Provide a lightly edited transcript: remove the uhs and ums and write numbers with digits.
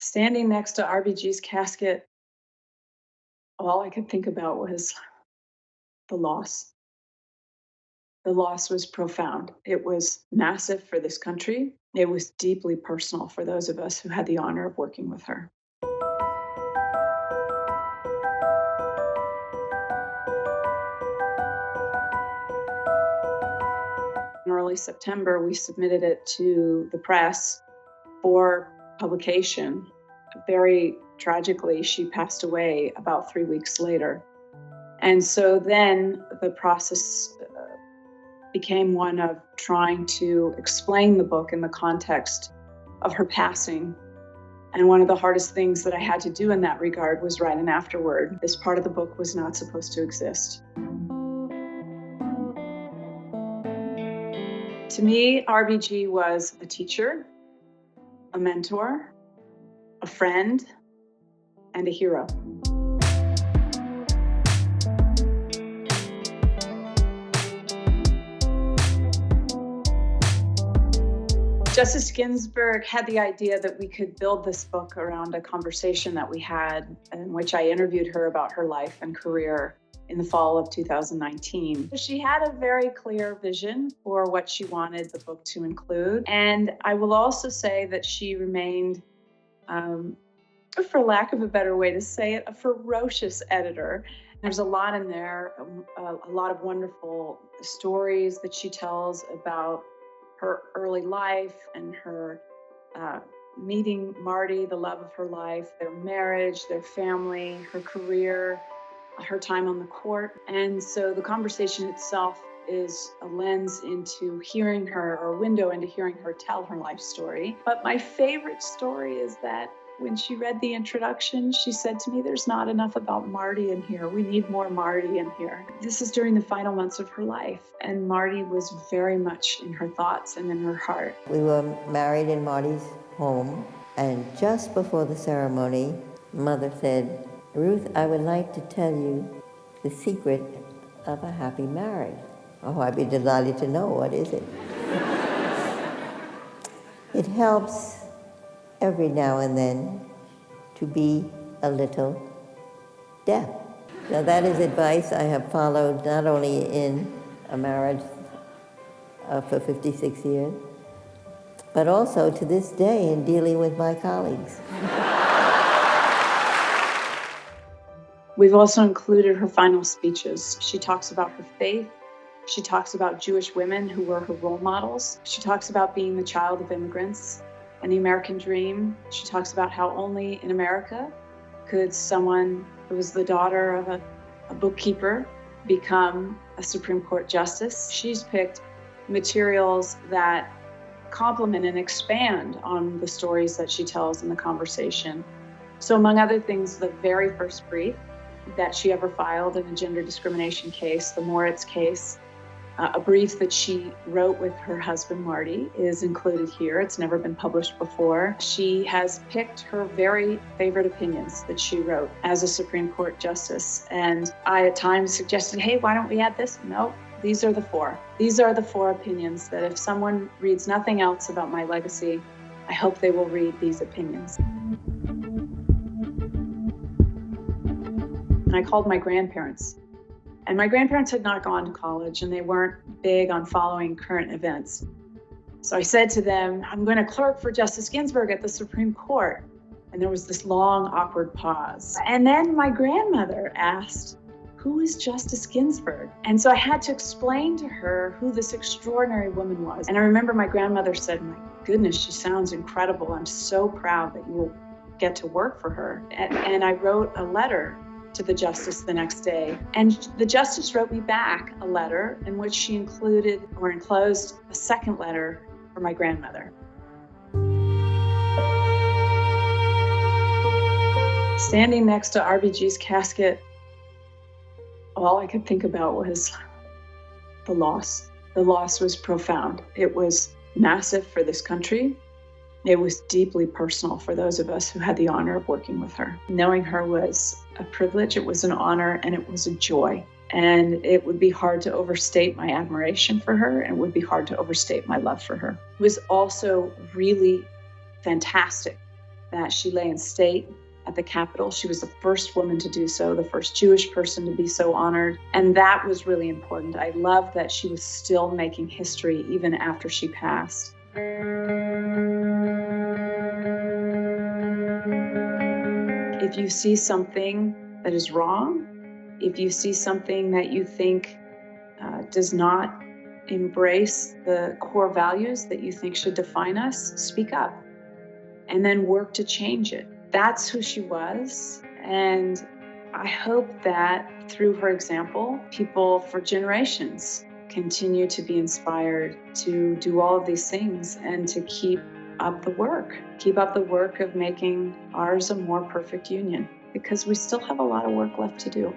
Standing next to RBG's casket, all I could think about was the loss. The loss was profound. It was massive for this country. It was deeply personal for those of us who had the honor of working with her. In early September, we submitted it to the press for publication. Very tragically, she passed away about 3 weeks later. And so then the process became one of trying to explain the book in the context of her passing. And one of the hardest things that I had to do in that regard was write an afterword. This part of the book was not supposed to exist. To me, RBG was a teacher, a mentor, a friend, and a hero. Justice Ginsburg had the idea that we could build this book around a conversation that we had in which I interviewed her about her life and career in the fall of 2019. She had a very clear vision for what she wanted the book to include. And I will also say that she remained, for lack of a better way to say it, a ferocious editor. There's a lot in there, a lot of wonderful stories that she tells about her early life and her meeting Marty, the love of her life, their marriage, their family, her career, her time on the court. And so the conversation itself is a lens into hearing her, or a window into hearing her tell her life story. But my favorite story is that when she read the introduction, she said to me, "There's not enough about Marty in here. We need more Marty in here." This is during the final months of her life, and Marty was very much in her thoughts and in her heart. We were married in Marty's home, and just before the ceremony, Mother said, "Ruth, I would like to tell you the secret of a happy marriage." Oh, I'd be delighted to know. What is it? It helps every now and then to be a little deaf. Now that is advice I have followed not only in a marriage for 56 years, but also to this day in dealing with my colleagues. We've also included her final speeches. She talks about her faith. She talks about Jewish women who were her role models. She talks about being the child of immigrants and the American dream. She talks about how only in America could someone who was the daughter of a bookkeeper become a Supreme Court justice. She's picked materials that complement and expand on the stories that she tells in the conversation. So among other things, the very first brief that she ever filed in a gender discrimination case, the Moritz case, a brief that she wrote with her husband, Marty, is included here. It's never been published before. She has picked her very favorite opinions that she wrote as a Supreme Court justice. And I at times suggested, hey, why don't we add this? No, these are the four. These are the four opinions that if someone reads nothing else about my legacy, I hope they will read these opinions. And I called my grandparents. And my grandparents had not gone to college, and they weren't big on following current events. So I said to them, I'm going to clerk for Justice Ginsburg at the Supreme Court. And there was this long, awkward pause. And then my grandmother asked, who is Justice Ginsburg? And so I had to explain to her who this extraordinary woman was. And I remember my grandmother said, my goodness, she sounds incredible. I'm so proud that you will get to work for her. And I wrote a letter to the justice the next day. And the justice wrote me back a letter in which she included or enclosed a second letter for my grandmother. Standing next to RBG's casket, all I could think about was the loss. The loss was profound. It was massive for this country. It was deeply personal for those of us who had the honor of working with her. Knowing her was a privilege, it was an honor, and it was a joy. And it would be hard to overstate my admiration for her, and it would be hard to overstate my love for her. It was also really fantastic that she lay in state at the Capitol. She was the first woman to do so, the first Jewish person to be so honored. And that was really important. I loved that she was still making history even after she passed. If you see something that is wrong, if you see something that you think does not embrace the core values that you think should define us, speak up and then work to change it. That's who she was. And I hope that through her example, people for generations continue to be inspired to do all of these things and to keep up the work of making ours a more perfect union, because we still have a lot of work left to do.